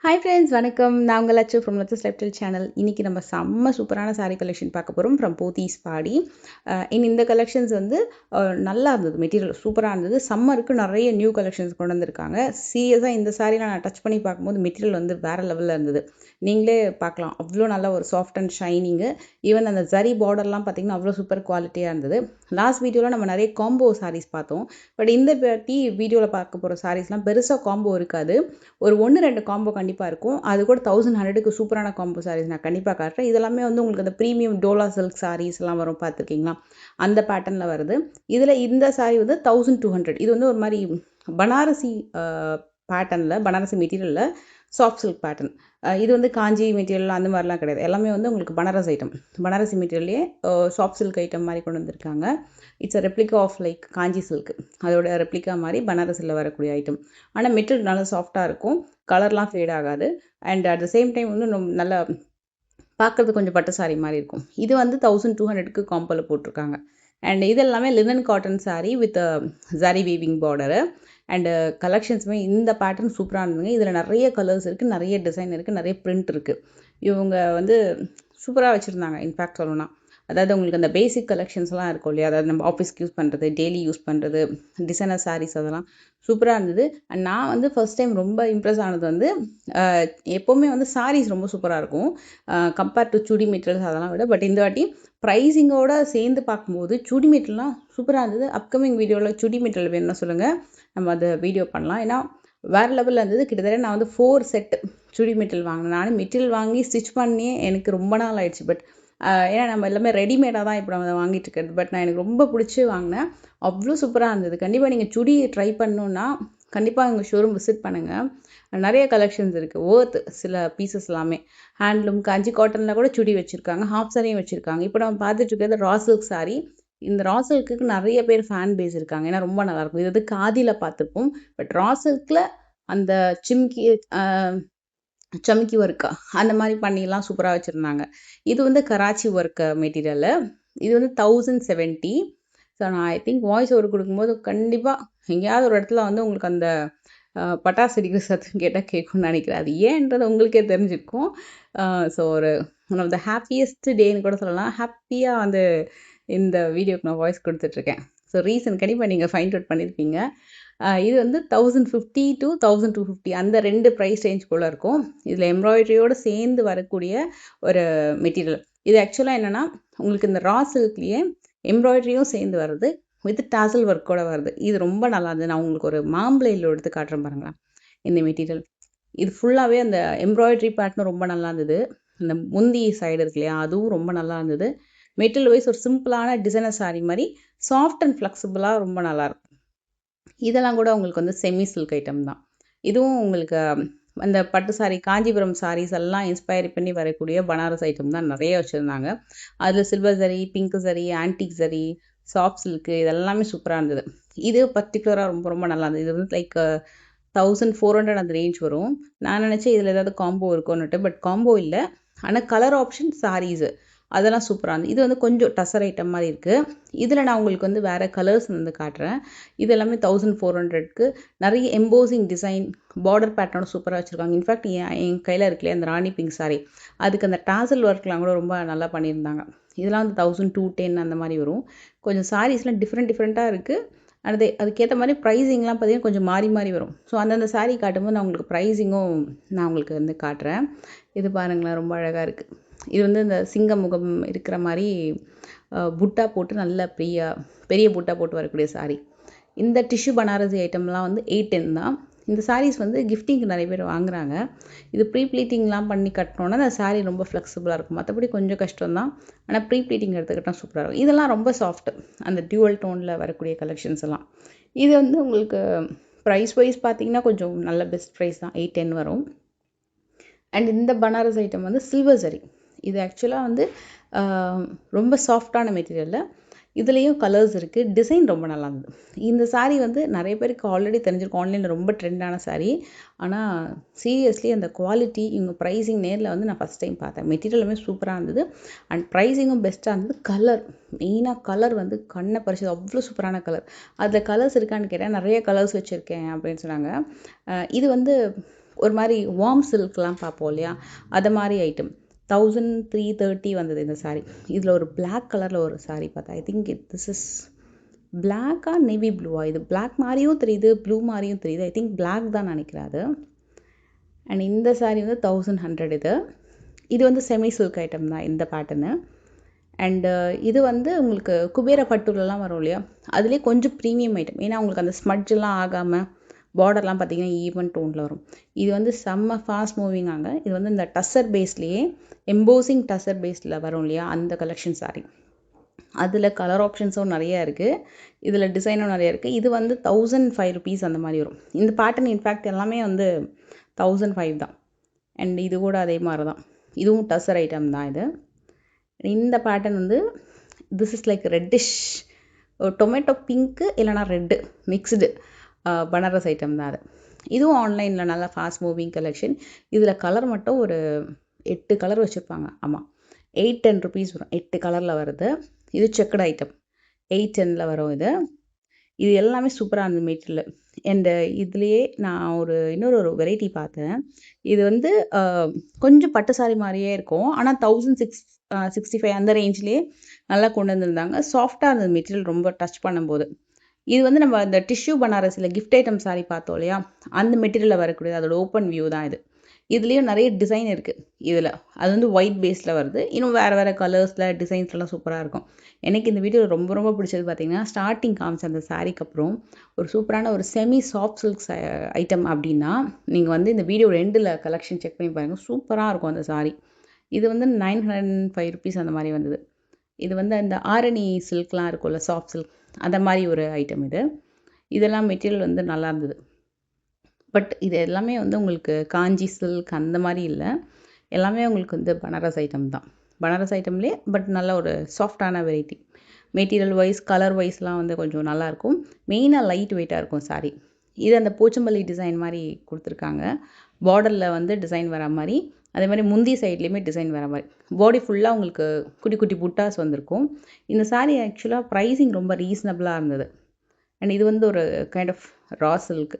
Hi friends, வணக்கம். நான் உங்கள் Latchu from Latchu's lifestyle channel. இன்றைக்கி நம்ம செம்ம சூப்பரான சாரீ கலெக்ஷன் பார்க்க போகிறோம் ஃப்ரம் போத்தீஸ் பாடி. இந்த கலெக்ஷன்ஸ் வந்து நல்லா இருந்தது, மெட்டீரியல் சூப்பராக இருந்தது. சம்மருக்கு நிறைய நியூ கலெக்ஷன்ஸ் கொண்டு வந்திருக்காங்க. சீரியஸாக இந்த சாரீலாம் நான் டச் பண்ணி பார்க்கும்போது மெட்டீரியல் வந்து வேறு லெவலில் இருந்தது. நீங்களே பார்க்கலாம், அவ்வளோ நல்லா ஒரு சாஃப்ட் அண்ட் ஷைனிங்கு. ஈவன் அந்த ஜரி பார்டர்லாம் பார்த்திங்கன்னா அவ்வளோ சூப்பர் குவாலிட்டியாக இருந்தது. லாஸ்ட் வீடியோவில் நம்ம நிறைய காம்போ சாரீஸ் பார்த்தோம். பட் இந்த வீடியோவில் பார்க்க போகிற சாரீஸ்லாம் பெருசாக காம்போ இருக்காது. ஒரு 1-2 காம்போ கண்டிப்பாக இருக்கும். அது கூட 1100க்கு சூப்பரான காம்போ சாரீஸ் நான் கண்டிப்பாக காட்டுறேன். இதெல்லாமே வந்து உங்களுக்கு அந்த ப்ரீமியம் டோலா சில்க் சாரீஸ் எல்லாம் வரும், பார்த்துருக்கீங்களா? அந்த பேட்டர்னில் வருது. இதில் இந்த சாரீ வந்து 1200. இது வந்து ஒரு மாதிரி பனாரசி பேட்டர்னில், பனாரசி மெட்டீரியலில் சாஃப்ட் சில்க் பேட்டர்ன். இது வந்து காஞ்சி மெட்டீரியல் அந்த மாதிரிலாம் கிடையாது. எல்லாமே வந்து உங்களுக்கு பனாரஸ் ஐட்டம், பனாரசி மெட்டீரியல்லே சாஃப்ட் சில்க் ஐட்டம் மாதிரி கொண்டு வந்திருக்காங்க. It's a replica of like Kanchi silk, அதோட ரெப்ளிகா மாதிரி பனாரஸில் வரக்கூடிய ஐட்டம். ஆனால் மெட்டீரியல் நல்லா சாஃப்டாக இருக்கும், கலர்லாம் ஃபேட் ஆகாது. And at the same time வந்து நல்லா பார்க்குறது கொஞ்சம் பட்டு சாரீ மாதிரி இருக்கும். இது வந்து 1200க்கு காம்போவில் போட்டிருக்காங்க. அண்ட் இது எல்லாமே linen cotton saree with zari weaving border. And கலெக்ஷன்ஸுமே இந்த பேட்டர்ன் சூப்பராக இருந்ததுங்க. இதில் நிறைய கலர்ஸ் இருக்குது, நிறைய டிசைன் இருக்குது, நிறைய பிரிண்ட் இருக்குது. இவங்க வந்து சூப்பராக வச்சுருந்தாங்க. இன்ஃபேக்ட் சொல்லணும்னா, அதாவது உங்களுக்கு அந்த பேசிக் கலெக்ஷன்ஸ்லாம் இருக்கும் இல்லையா, அதாவது நம்ம ஆஃபீஸ்க்கு யூஸ் பண்ணுறது, டெய்லி யூஸ் பண்ணுறது, டிசைனர் சாரீஸ், அதெல்லாம் சூப்பராக இருந்தது. அண்ட் நான் வந்து ஃபர்ஸ்ட் டைம் ரொம்ப இம்ப்ரெஸ் ஆனது வந்து எப்போவுமே வந்து சாரீஸ் ரொம்ப சூப்பராக இருக்கும் கம்பேர்ட் டு சுடி மெட்டீரியல்ஸ் அதெல்லாம் விட. பட் இந்த வாட்டி ப்ரைஸிங்கோட சேர்ந்து பார்க்கும்போது சுடி மெட்டீரியல்லாம் சூப்பராக இருந்தது. அப்கமிங் வீடியோவில் சுடி மெட்டீரியல் வேணும்னா சொல்லுங்கள், நம்ம அதை வீடியோ பண்ணலாம். ஏன்னா வேறு லெவலில் இருந்தது. கிட்டத்தட்ட நான் வந்து 4 செட் சுடி மெட்டீரியல் வாங்கினேன். நானும் மெட்டீரியல் வாங்கி ஸ்டிச் பண்ணி எனக்கு ரொம்ப நாள் ஆயிடுச்சு. பட் ஏன்னா நம்ம எல்லாமே ரெடிமேடாக தான் இப்போ நம்ம வாங்கிட்டு இருக்கிறது. பட் நான் எனக்கு ரொம்ப பிடிச்சி வாங்கினேன். அவ்வளோ சூப்பராக இருந்தது. கண்டிப்பாக நீங்கள் சுடி ட்ரை பண்ணணுன்னா கண்டிப்பாக எங்கள் ஷோரூம் விசிட் பண்ணுங்கள். நிறைய கலெக்ஷன்ஸ் இருக்குது, ஓர்த் சில பீசஸ் எல்லாமே. ஹேண்ட்லூம் காஞ்சி காட்டனில் கூட சுடி வச்சுருக்காங்க, ஹாஃப் சாரியும் வச்சுருக்காங்க. இப்போ நம்ம பார்த்துட்டு இருக்கிறது ரா சில்க் சாரீ. இந்த ரா சில்க்கு நிறைய பேர் ஃபேன் பேஸ் இருக்காங்க, ஏன்னா ரொம்ப நல்லாயிருக்கும். இது வந்து காதியில் பார்த்துருப்போம். பட் ரா சில்கில் அந்த சம்கி ஒர்க்கா அந்த மாதிரி பண்ணிலாம் சூப்பராக வச்சுருந்தாங்க. இது வந்து கராச்சி ஒர்க் மெட்டீரியலு. இது வந்து 1070. ஸோ நான் ஐ திங்க் வாய்ஸ் ஓவர் கொடுக்கும்போது கண்டிப்பாக எங்கேயாவது ஒரு இடத்துல வந்து உங்களுக்கு அந்த பட்டாசு அடிக்கிற சத்தம் கேட்டால் கேட்கும்னு நினைக்கிறேன். அது ஏன்றது உங்களுக்கே தெரிஞ்சிருக்கும். ஸோ ஒரு ஒன் ஆஃப் த ஹாப்பியஸ்ட் டேன்னு கூட சொல்லலாம். ஹாப்பியாக வந்து இந்த வீடியோக்கு நான் வாய்ஸ் கொடுத்துட்ருக்கேன். ஸோ ரீசன் கண்டிப்பாக நீங்கள் ஃபைண்ட் அவுட் பண்ணியிருப்பீங்க. இது வந்து 1050 to 1250 அந்த 2 ப்ரைஸ் ரேஞ்சுக்குள்ளே இருக்கும். இதில் எம்ப்ராய்டரியோடு சேர்ந்து வரக்கூடிய ஒரு மெட்டீரியல். இது ஆக்சுவலாக என்னென்னா உங்களுக்கு இந்த ரா சில்க்லேயே எம்ப்ராய்டரியும் சேர்ந்து வருது, வித் டாசல் ஒர்க்கோட வருது. இது ரொம்ப நல்லா இருந்தது. நான் உங்களுக்கு ஒரு மாம்பழையில் எடுத்து காட்டுறேன் பாருங்களேன். இந்த மெட்டீரியல் இது ஃபுல்லாகவே அந்த எம்ப்ராய்டரி பேட்டர்ன் ரொம்ப நல்லா இருந்தது. அந்த முந்தி சைடு இருக்கு இல்லையா, அதுவும் ரொம்ப நல்லா இருந்தது. மெட்டீரியல் வைஸ் ஒரு சிம்பிளான டிசைனர் சாரீ மாதிரி சாஃப்ட் அண்ட் ஃப்ளெக்சிபிளாக ரொம்ப நல்லாயிருக்கும். இதெல்லாம் கூட உங்களுக்கு வந்து செமி சில்க் ஐட்டம் தான். இதுவும் உங்களுக்கு அந்த பட்டு சாரீ, காஞ்சிபுரம் சாரீஸ் எல்லாம் இன்ஸ்பயர் பண்ணி வரக்கூடிய பனாரஸ் ஐட்டம் தான் நிறைய வச்சுருந்தாங்க. அதில் silver zari, pink zari, antique zari, soft silk, இதெல்லாமே சூப்பராக இருந்தது. இது பர்டிகுலராக ரொம்ப ரொம்ப நல்லா இருந்தது. இது வந்து லைக் 1400 அந்த ரேஞ்ச் வரும். நான் நினச்சேன் இதில் ஏதாவது காம்போ இருக்கும்னுட்டு, பட் காம்போ இல்லை. ஆனால் கலர் ஆப்ஷன் சாரீஸு அதெல்லாம் சூப்பராக இருந்தது. இது வந்து கொஞ்சம் டசர் ஐட்டம் மாதிரி இருக்குது. இதில் நான் உங்களுக்கு வந்து வேறு கலர்ஸ் வந்து காட்டுறேன். இது எல்லாமே 1400க்கு நிறைய எம்போசிங் டிசைன், பார்டர் பேட்டர்னோட சூப்பராக வச்சுருக்காங்க. இன்ஃபேக்ட் என் கையில் இருக்குல்லையே அந்த ராணி பிங்க் சாரீ, அதுக்கு அந்த டாசல் ஒர்க்லாம் கூட ரொம்ப நல்லா பண்ணியிருந்தாங்க. இதெல்லாம் வந்து 1210 அந்த மாதிரி வரும். கொஞ்சம் சாரீஸ்லாம் டிஃப்ரெண்ட்டாக இருக்குது. அதுக்கேற்ற மாதிரி ப்ரைஸிங்லாம் பார்த்திங்கன்னா கொஞ்சம் மாறி மாறி வரும். ஸோ அந்தந்த சாரீ காட்டும்போது நான் உங்களுக்கு ப்ரைஸிங்கும் நான் உங்களுக்கு வந்து காட்டுறேன். இது பாருங்களேன், ரொம்ப அழகாக இருக்குது. இது வந்து இந்த சிங்க முகம் இருக்கிற மாதிரி புட்டா போட்டு நல்ல பெரிய புட்டா போட்டு வரக்கூடிய சாரீ. இந்த டிஷ்யூ பனாரசி ஐட்டம்லாம் வந்து 810 தான். இந்த சாரீஸ் வந்து கிஃப்டிங்க்கு நிறைய பேர் வாங்குறாங்க. இது ப்ரீ ப்ளீட்டிங்லாம் பண்ணி கட்டினோன்னா அந்த சாரீ ரொம்ப ஃப்ளெக்சிபிளாக இருக்கும். மற்றபடி கொஞ்சம் கஷ்டம் தான், ஆனால் ப்ரீ ப்ளீட்டிங் எடுத்துக்கிட்டால் சூப்பராக இருக்கும். இதெல்லாம் ரொம்ப சாஃப்ட், அந்த டியூவல் டோனில் வரக்கூடிய கலெக்ஷன்ஸ் எல்லாம். இது வந்து உங்களுக்கு ப்ரைஸ் வைஸ் பார்த்தீங்கன்னா கொஞ்சம் நல்ல பெஸ்ட் ப்ரைஸ் தான், 810 வரும். அண்ட் இந்த பனாரஸ் ஐட்டம் வந்து சில்வர் ஜரி. இது ஆக்சுவலாக வந்து ரொம்ப சாஃப்டான மெட்டீரியலில், இதுலேயும் கலர்ஸ் இருக்குது, டிசைன் ரொம்ப நல்லா இருந்தது. இந்த சாரீ வந்து நிறைய பேருக்கு ஆல்ரெடி தெரிஞ்சிருக்கும், ஆன்லைனில் ரொம்ப ட்ரெண்டான சாரீ. ஆனால் சீரியஸ்லி அந்த குவாலிட்டி, இவங்க ப்ரைஸிங் நேரில் வந்து நான் ஃபஸ்ட் டைம் பார்த்தேன். மெட்டீரியலுமே சூப்பராக இருந்தது அண்ட் ப்ரைஸிங்கும் பெஸ்ட்டாக இருந்தது. கலர் மெயினாக கலர் வந்து கண்ணை பறிச்சது, அவ்வளோ சூப்பரான கலர். அதில் கலர்ஸ் இருக்கான்னு கேட்டேன், நிறைய கலர்ஸ் வச்சுருக்கேன் அப்படின்னு சொன்னாங்க. இது வந்து ஒரு மாதிரி வார்ம் சில்க்லாம் பார்ப்போம் இல்லையா, அது மாதிரி ஐட்டம். 1330 வந்தது இந்த சாரீ. இதில் ஒரு பிளாக் கலரில் ஒரு சாரீ பார்த்தா, ஐ திங்க் திஸ் இஸ் பிளாக்கா நேவி ப்ளூவா, இது பிளாக் மாதிரியும் தெரியுது, ப்ளூ மாதிரியும் தெரியுது. ஐ திங்க் பிளாக் தான் நினைக்கிறேன் அது. அண்ட் இந்த சாரீ வந்து 1100. இது வந்து செமி சில்க் ஐட்டம் தான் இந்த பேட்டர்னு. அண்டு இது வந்து உங்களுக்கு குபேர பட்டுலலாம் வரும் இல்லையா, அதுலேயே கொஞ்சம் ப்ரீமியம் ஐட்டம். ஏன்னா உங்களுக்கு அந்த ஸ்மட்ஜெலாம் ஆகாமல் பார்டர்லாம் பார்த்தீங்கன்னா ஈவன் டோனில் வரும். இது வந்து செம்ம ஃபாஸ்ட் மூவிங் ஆங்க. இது வந்து இந்த டஸ்ஸர் பேஸ்லேயே எம்போசிங் டஸ்ஸர் பேஸில் வரும் இல்லையா, அந்த கலெக்ஷன் சாரீ. அதில் கலர் ஆப்ஷன்ஸும் நிறையா இருக்குது, இதில் டிசைனும் நிறையா இருக்குது. இது வந்து 1005 rupees அந்த மாதிரி வரும். இந்த பேட்டர்ன் இன்ஃபேக்ட் எல்லாமே வந்து 1005 தான். அண்ட் இது கூட அதே மாதிரி தான், இதுவும் டஸ்ஸர் ஐட்டம் தான். இது இந்த பேட்டர்ன் வந்து this is like reddish tomato pink இல்லைனா ரெட்டு மிக்ஸ்டு பனாரஸ் ஐட்டம் தான் அது. இதுவும் ஆன்லைனில் நல்லா ஃபாஸ்ட் மூவிங் கலெக்ஷன். இதில் கலர் மட்டும் ஒரு 8 கலர் வச்சுருப்பாங்க. ஆமாம், 810 rupees வரும். 8 கலரில் வருது. இது செக்குடு ஐட்டம், 810 வரும். இது எல்லாமே சூப்பராக இருந்தது மெட்டீரியல். அண்டு இதுலேயே நான் இன்னொரு வெரைட்டி பார்த்தேன். இது வந்து கொஞ்சம் பட்டு சாரி மாதிரியே இருக்கும், ஆனால் 1665 அந்த ரேஞ்சிலே நல்லா கொண்டு வந்திருந்தாங்க. சாஃப்டாக இருந்தது மெட்டீரியல் ரொம்ப டச் பண்ணும்போது. இது வந்து நம்ம அந்த டிஷ்யூ பனாரஸில் கிஃப்ட் ஐட்டம் சாரி பார்த்தோம் இல்லையா, அந்த மெட்டீரியலில் வரக்கூடியது, அதோட ஓப்பன் வியூ தான் இது. இதுலேயும் நிறைய டிசைன் இருக்குது இதில். அது வந்து ஒயிட் பேஸில் வருது. இன்னும் வேறு வேறு கலர்ஸில் டிசைன்ஸ்லாம் சூப்பராக இருக்கும். எனக்கு இந்த வீடியோ ரொம்ப ரொம்ப பிடிச்சது பார்த்தீங்கன்னா, ஸ்டார்டிங் காமிச்ச அந்த சாரீக்கு அப்புறம் ஒரு சூப்பரான ஒரு செமி சாஃப்ட் சில்க் ஐட்டம் அப்படின்னா, நீங்கள் வந்து இந்த வீடியோட எண்டில் கலெக்ஷன் செக் பண்ணி பாருங்கள், சூப்பராக இருக்கும் அந்த சாரீ. இது வந்து 905 rupees அந்த மாதிரி வந்தது. இது வந்து அந்த ஆரணி சில்க்லாம் இருக்கும்ல, சாஃப்ட் சில்க், அந்த மாதிரி ஒரு ஐட்டம் இது. இதெல்லாம் மெட்டீரியல் வந்து நல்லா இருந்தது. பட் இது எல்லாமே வந்து உங்களுக்கு காஞ்சி சில்க் அந்த மாதிரி இல்லை, எல்லாமே உங்களுக்கு வந்து பனாரஸ் ஐட்டம் தான். பனாரஸ் ஐட்டம்லேயே பட் நல்ல ஒரு சாஃப்டான வெரைட்டி. மெட்டீரியல் வைஸ் கலர் வைஸ்லாம் வந்து கொஞ்சம் நல்லாயிருக்கும். மெயினாக லைட் வெயிட்டாக இருக்கும் சாரீ. இது அந்த போச்சம்பள்ளி டிசைன் மாதிரி கொடுத்துருக்காங்க. பார்டரில் வந்து டிசைன் வர மாதிரி, அதே மாதிரி முந்தி சைட்லேயுமே டிசைன் வர மாதிரி, பாடி ஃபுல்லாக உங்களுக்கு குட்டி குட்டி புட்டாஸ் வந்திருக்கும். இந்த சாரீ ஆக்சுவலாக ப்ரைஸிங் ரொம்ப ரீசனபிளாக இருந்தது. அண்ட் இது வந்து ஒரு கைண்ட் ஆஃப் ரா சில்க்.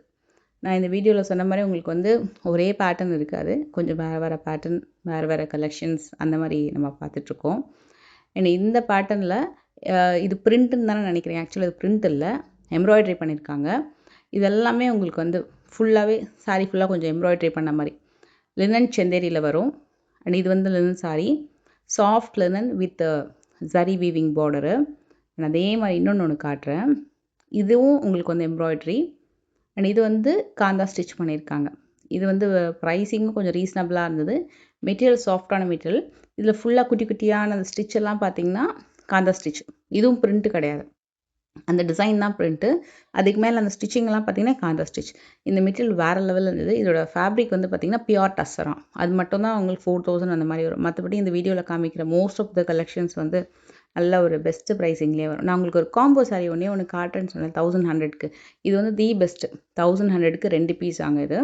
நான் இந்த வீடியோவில் சொன்ன மாதிரி உங்களுக்கு வந்து ஒரே பேட்டர்ன் இருக்காது, கொஞ்சம் வேறு வேறு பேட்டர்ன், வேறு வேறு கலெக்ஷன்ஸ் அந்த மாதிரி நம்ம பார்த்துட்ருக்கோம். அண்ட் இந்த பேட்டர்னில் இது பிரிண்ட்டுன்னு தானே நினைக்கிறேன், ஆக்சுவலாக இது பிரிண்ட் இல்லை, எம்ப்ராய்டரி பண்ணியிருக்காங்க. இது எல்லாமே உங்களுக்கு வந்து ஃபுல்லாகவே சாரீ ஃபுல்லாக கொஞ்சம் எம்ப்ராய்டரி பண்ண மாதிரி லினன் செந்தேரியில் வரும். அண்ட் இது வந்து linen sari, soft linen with zari weaving border. நான் அதே மாதிரி இன்னொன்று காட்டுறேன். இதுவும் உங்களுக்கு வந்து எம்ப்ராய்டரி. அண்ட் இது வந்து காந்தா ஸ்டிச் பண்ணியிருக்காங்க. இது வந்து ப்ரைஸிங்கும் கொஞ்சம் ரீசனபிளாக இருந்தது. மெட்டீரியல் சாஃப்டான மெட்டீரியல். இதில் ஃபுல்லாக குட்டி குட்டியான அந்த ஸ்டிச் எல்லாம் பார்த்தீங்கன்னா காந்தா ஸ்டிச். இதுவும் பிரிண்ட்டு கிடையாது, அந்த டிசைன் தான் பிரிண்ட்டு. அதுக்கு மேலே அந்த ஸ்டிச்சிங்லாம் பார்த்தீங்கன்னா காந்தா ஸ்டிச். இந்த மெட்டீரியல் வேறு லெவலில் இருந்தது. இதோட ஃபேப்ரிக் வந்து பார்த்திங்கன்னா பியூர் டஸ்ஸராம். அது மட்டும் தான் உங்களுக்கு 4000 அந்த மாதிரி வரும். மற்றபடி இந்த வீடியோவில் காமிக்கிற மோஸ்ட் ஆஃப் த கலெக்ஷன்ஸ் வந்து நல்ல ஒரு பெஸ்ட்டு ப்ரைஸிங்லேயே வரும். நான் உங்களுக்கு ஒரு காம்போ சாரீ ஒன்று காட்டுறேன்னு சொன்னேன் 1100க்கு. இது வந்து தி பெஸ்ட்டு. 1100க்கு 2 பீஸ் ஆங்க இது.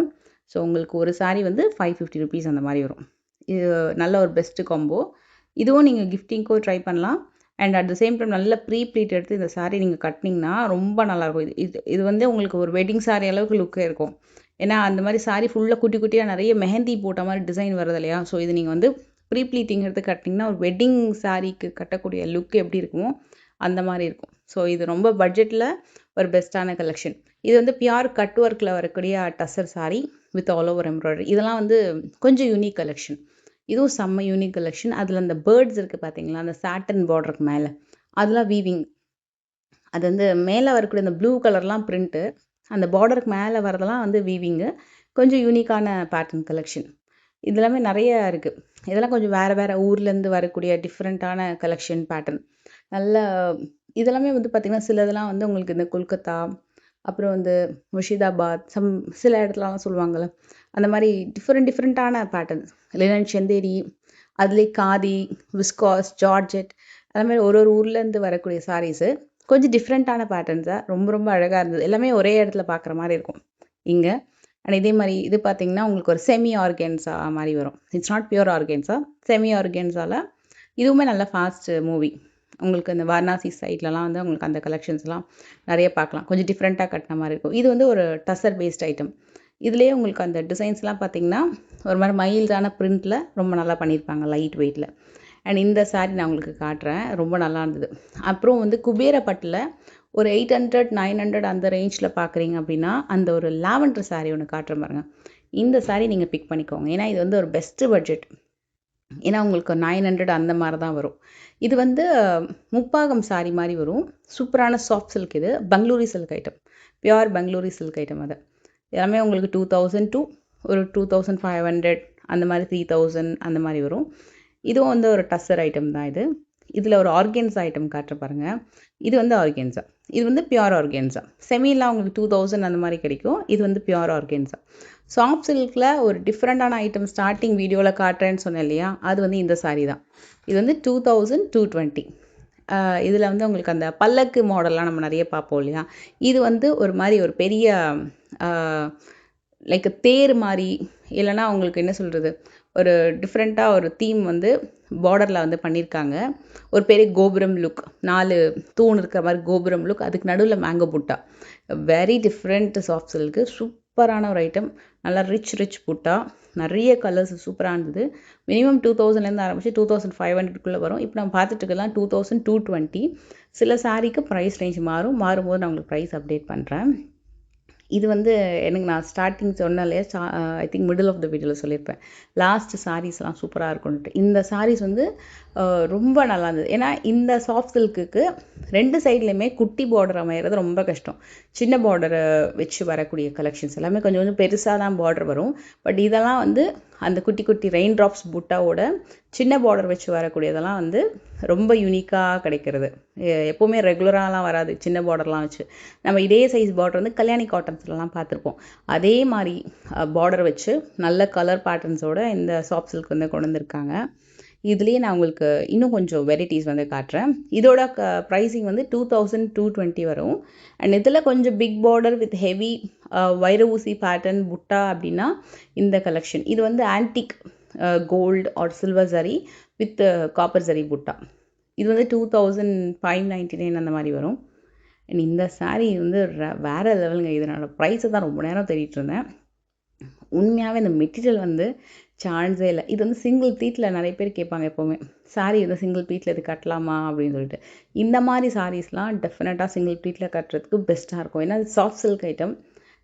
ஸோ உங்களுக்கு ஒரு சாரீ வந்து 550 rupees அந்த மாதிரி வரும். இது நல்ல ஒரு பெஸ்ட்டு காம்போ. இதுவும் நீங்கள் கிஃப்டிங்க்கோ ட்ரை பண்ணலாம். And at the same time நல்ல ப்ளீட் எடுத்து இந்த சாரீ நீங்கள் கட்டினீங்கன்னா ரொம்ப நல்லாயிருக்கும். இது வந்து உங்களுக்கு ஒரு வெட்டிங் சாரீ அளவுக்கு லுக்கே இருக்கும். ஏன்னா அந்த மாதிரி சாரீ ஃபுல்லாக குட்டி குட்டியாக நிறைய மெஹந்தி போட்ட மாதிரி டிசைன் வருது இல்லையா, ஸோ இது நீங்கள் வந்து ப்ளீட்டிங் எடுத்து கட்டினீங்கன்னா ஒரு வெட்டிங் சாரீக்கு கட்டக்கூடிய லுக் எப்படி இருக்குமோ அந்த மாதிரி இருக்கும். ஸோ இது ரொம்ப பட்ஜெட்டில் ஒரு பெஸ்ட்டான கலெக்ஷன். இது வந்து பியூர் கட் ஒர்க்கில் வரக்கூடிய tussar sari with all over embroidery. இதெல்லாம் வந்து கொஞ்சம் யூனிக் கலெக்ஷன். இதுவும் செம்ம யூனிக் கலெக்ஷன். அதில் அந்த பேர்ட்ஸ் இருக்குது பார்த்தீங்களா, அந்த சாட்டன் பார்டருக்கு மேலே அதெல்லாம் வீவிங். அது வந்து மேலே வரக்கூடிய அந்த ப்ளூ கலர்லாம் பிரிண்ட்டு, அந்த பார்டருக்கு மேலே வரதெல்லாம் வந்து வீவிங்கு. கொஞ்சம் யூனிக்கான பேட்டர்ன் கலெக்ஷன். இதெல்லாமே நிறைய இருக்குது. இதெல்லாம் கொஞ்சம் வேறு வேறு ஊர்லேருந்து வரக்கூடிய டிஃப்ரெண்ட்டான கலெக்ஷன் பேட்டர்ன். நல்ல இதெல்லாமே வந்து பார்த்திங்கன்னா சிலதெல்லாம் வந்து உங்களுக்கு இந்த கொல்கத்தா, அப்புறம் வந்து முர்ஷிதாபாத், சில இடத்துலலாம் சொல்லுவாங்கள்ல, அந்த மாதிரி டிஃப்ரெண்ட்டான பேட்டர்ன்ஸ். லினன் செந்தேரி, அதுலேயே காதி, விஸ்காஸ், ஜார்ஜெட், அது மாதிரி ஒரு ஊர்லேருந்து வரக்கூடிய சாரீஸு கொஞ்சம் டிஃப்ரெண்ட்டான பேட்டர்ன்ஸாக ரொம்ப ரொம்ப அழகாக இருந்தது. எல்லாமே ஒரே இடத்துல பார்க்குற மாதிரி இருக்கும் இங்கே. அண்ட் இதே மாதிரி இது பார்த்திங்கன்னா உங்களுக்கு ஒரு செமி ஆர்கென்ஸா மாதிரி வரும். It's not pure organza, semi ஆர்கென்ஸாவில் இதுவுமே நல்ல ஃபாஸ்ட் மூவி. உங்களுக்கு இந்த வாரணாசி சைட்லலாம் வந்து உங்களுக்கு அந்த கலெக்ஷன்ஸ்லாம் நிறைய பார்க்கலாம். கொஞ்சம் டிஃப்ரெண்ட்டாக கட்டின மாதிரி இருக்கும். இது வந்து ஒரு டஸ்ஸர் பேஸ்ட் ஐட்டம். இதுலேயே உங்களுக்கு அந்த டிசைன்ஸ்லாம் பார்த்தீங்கன்னா ஒரு மாதிரி மைல்டான பிரிண்டில் ரொம்ப நல்லா பண்ணியிருப்பாங்க, லைட் வெயிட்டில். அண்ட் இந்த saree நான் உங்களுக்கு காட்டுறேன், ரொம்ப நல்லா இருந்தது. அப்புறம் வந்து குபேர பட்டில் ஒரு 800 900 அந்த ரேஞ்சில் பார்க்குறீங்க அப்படின்னா அந்த ஒரு லாவெண்டர் saree ஒன்று காட்டுறேன் பாருங்க. இந்த saree நீங்கள் பிக் பண்ணிக்கோங்க, ஏன்னா இது வந்து ஒரு பெஸ்ட்டு பட்ஜெட். ஏன்னா உங்களுக்கு 900 அந்த மாதிரி தான் வரும். இது வந்து முப்பாகம் saree மாதிரி வரும். சூப்பரான சாஃப்ட் சில்க், இது Bangalori silk item, pure Bangalori silk item. அது எல்லாமே உங்களுக்கு 2000 to ஒரு 2500 அந்த மாதிரி 3000 அந்த மாதிரி வரும். இதுவும் வந்து ஒரு டஸ்ஸர் ஐட்டம் தான் இது. இதில் ஒரு ஆர்கென்ஸா ஐட்டம் காட்டுற பாருங்க. இது வந்து ஆர்கென்ஸா, இது வந்து பியூர் ஆர்கென்ஸா. செமிலாம் உங்களுக்கு 2000 அந்த மாதிரி கிடைக்கும். இது வந்து பியூர் ஆர்கென்ஸா. சாஃப்ட் சில்கில் ஒரு டிஃப்ரெண்ட்டான ஐட்டம் ஸ்டார்டிங் வீடியோவில் காட்டுறேன்னு சொன்னேன் இல்லையா, அது வந்து இந்த saree தான். இது வந்து 2220. இதில் வந்து உங்களுக்கு அந்த பல்லக்கு மாடல்லாம் நம்ம நிறைய பார்ப்போம் இல்லையா, இது வந்து ஒரு மாதிரி ஒரு பெரிய லைக் தேர் மாதிரி, இல்லைன்னா உங்களுக்கு என்ன சொல்கிறது, ஒரு டிஃப்ரெண்ட்டாக ஒரு தீம் வந்து பார்டரில் வந்து பண்ணியிருக்காங்க. ஒரு பெரிய கோபுரம் லுக், 4 தூண் இருக்கிற மாதிரி கோபுரம் லுக், அதுக்கு நடுவில் மேங்கோ புட்டா. வெரி டிஃப்ரெண்ட் சாஃப்ட் சில்க்கு, சூப்பரான ஒரு ஐட்டம். நல்லா ரிச் புட்டா, நிறைய கலர்ஸ் சூப்பராக இருந்தது. மினிமம் 2000லேருந்து ஆரம்பிச்சு 2500க்குள்ளே வரும். இப்போ நம்ம பார்த்துட்டு இருக்கலாம் 2220. சில சாரீக்கு ப்ரைஸ் ரேஞ்ச் மாறும்போது நான் உங்களுக்கு ப்ரைஸ் அப்டேட் பண்ணுறேன். இது வந்து எனக்கு நான் ஸ்டார்டிங் சொன்னேன் இல்லையா, I think middle of the வீடியோவில் சொல்லியிருப்பேன், லாஸ்ட் சாரீஸ்லாம் சூப்பராக இருக்கும்ட்டு. இந்த சாரீஸ் வந்து ரொம்ப நல்லா இருந்தது. ஏன்னா இந்த சாஃப்ட் சில்க்குக்கு 2 சைட்லேயுமே குட்டி பார்டர் அமைகிறது ரொம்ப கஷ்டம். சின்ன பார்டரை வச்சு வரக்கூடிய கலெக்ஷன்ஸ் எல்லாமே கொஞ்சம் கொஞ்சம் பெருசாக தான் பார்டர் வரும். பட் இதெல்லாம் வந்து அந்த குட்டி குட்டி ரெயின் ட்ராப்ஸ் புட்டாவோட சின்ன பார்டர் வச்சு வரக்கூடியதெல்லாம் வந்து ரொம்ப யூனிக்காக கிடைக்கிறது. எப்போவுமே ரெகுலராகலாம் வராது சின்ன பார்டர்லாம் வச்சு. நம்ம இதே சைஸ் பார்டர் வந்து கல்யாணி காட்டன்ஸ்லாம் பார்த்துருப்போம். அதே மாதிரி பார்டர் வச்சு நல்ல கலர் பேட்டர்ன்ஸோட இந்த சாஃப்ட் சில்க் வந்து கொண்டு வந்திருக்காங்க. இதுலேயே நான் உங்களுக்கு இன்னும் கொஞ்சம் வெரைட்டிஸ் வந்து காட்டுறேன். இதோட ப்ரைஸிங் வந்து 2220 வரும். அண்ட் இதில் கொஞ்சம் பிக் பார்டர் வித் ஹெவி வைர ஊசி பேட்டர்ன் புட்டா அப்படின்னா இந்த கலெக்ஷன். இது வந்து ஆன்டிக் கோல்டு ஆர் சில்வர் சரி வித் காப்பர் சரி புட்டா. இது வந்து 2599 அந்த மாதிரி வரும். அண்ட் இந்த saree வந்து வேறு லெவலுங்க. இதனோட ப்ரைஸை தான் ரொம்ப நேரம் தேடிட்டு இருந்தேன். உண்மையாகவே இந்த மெட்டீரியல் வந்து சான்ஸே இல்லை. இது வந்து சிங்கிள் ப்ளீட்டில் நிறைய பேர் கேட்பாங்க எப்போவுமே, saree வந்து சிங்கிள் ப்ளீட்டில் இது கட்டலாமா அப்படின்னு சொல்லிட்டு. இந்த மாதிரி சாரீஸ்லாம் டெஃபினட்டாக சிங்கிள் ப்ளீட்டில் கட்டுறதுக்கு பெஸ்ட்டாக இருக்கும். ஏன்னா இது சாஃப்ட் சில்க் ஐட்டம்,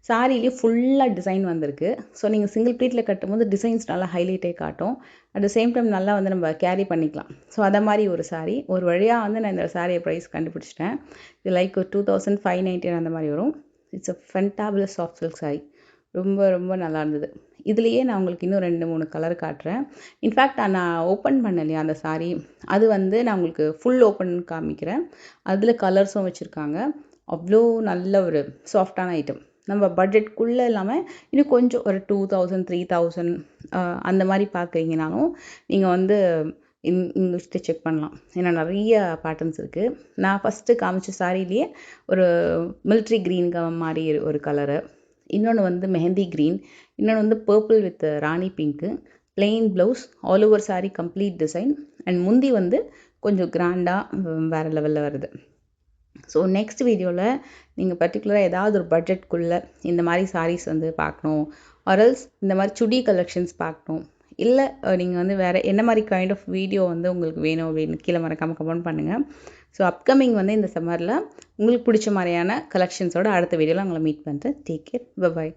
சாரிலேயே ஃபுல்லாக டிசைன் வந்திருக்கு. ஸோ நீங்கள் சிங்கிள் ப்ளீட்டில் கட்டும்போது டிசைன்ஸ் நல்லா ஹைலைட்டே காட்டும். அட் த சேம் டைம் நல்லா வந்து நம்ம கேரி பண்ணிக்கலாம். ஸோ அதை மாதிரி ஒரு saree. ஒரு வழியாக வந்து நான் இந்த சாரியை ப்ரைஸ் கண்டுபிடிச்சிட்டேன். இது லைக் 2590 அந்த மாதிரி வரும். It's a fantabulous soft silk saree. ரொம்ப ரொம்ப நல்லா இருந்தது. இதுலேயே நான் உங்களுக்கு இன்னும் 2-3 கலர் காட்டுறேன். இன்ஃபேக்ட் நான் ஓப்பன் பண்ணேன் இல்லையா அந்த saree, அது வந்து நான் உங்களுக்கு ஃபுல் ஓப்பன் காமிக்கிறேன். அதில் கலர்ஸும் வச்சுருக்காங்க. அவ்வளோ நல்ல ஒரு சாஃப்டான ஐட்டம். நம்ம பட்ஜெட்குள்ளே இல்லாமல் இன்னும் கொஞ்சம் ஒரு 2000 3000 அந்த மாதிரி பார்க்குறீங்கனாலும் நீங்கள் வந்து இங்கிலீஷ்ட்டு செக் பண்ணலாம். ஏன்னா நிறைய பேட்டர்ன்ஸ் இருக்குது. நான் ஃபஸ்ட்டு காமிச்ச சாரிலேயே ஒரு மிலிட்ரி க்ரீன் மாதிரி ஒரு கலரு, இன்னொன்று வந்து மெஹந்தி க்ரீன், இன்னொன்று வந்து purple with Rani pink, plain blouse, all over saree complete design. And முந்தி வந்து கொஞ்சம் கிராண்டாக வேறு லெவலில் வருது. ஸோ நெக்ஸ்ட் வீடியோவில் நீங்கள் பர்டிகுலராக ஏதாவது ஒரு பட்ஜெட்குள்ளே இந்த மாதிரி சாரீஸ் வந்து பார்க்கணும், ஆர்எல்ஸ் இந்த மாதிரி சுடி கலெக்ஷன்ஸ் பார்க்கணும், இல்லை நீங்கள் வந்து வேறு என்ன மாதிரி கைண்ட் ஆஃப் வீடியோ வந்து உங்களுக்கு வேணும் அப்படின்னு கீழே மறக்காமல் கமெண்ட் பண்ணுங்கள். ஸோ அப்கமிங் வந்து இந்த சம்மரில் உங்களுக்கு பிடிச்ச மாதிரியான கலெக்ஷன்ஸோட அடுத்த வீடியோவில் உங்களை மீட் பண்ணுறேன். Take care, by.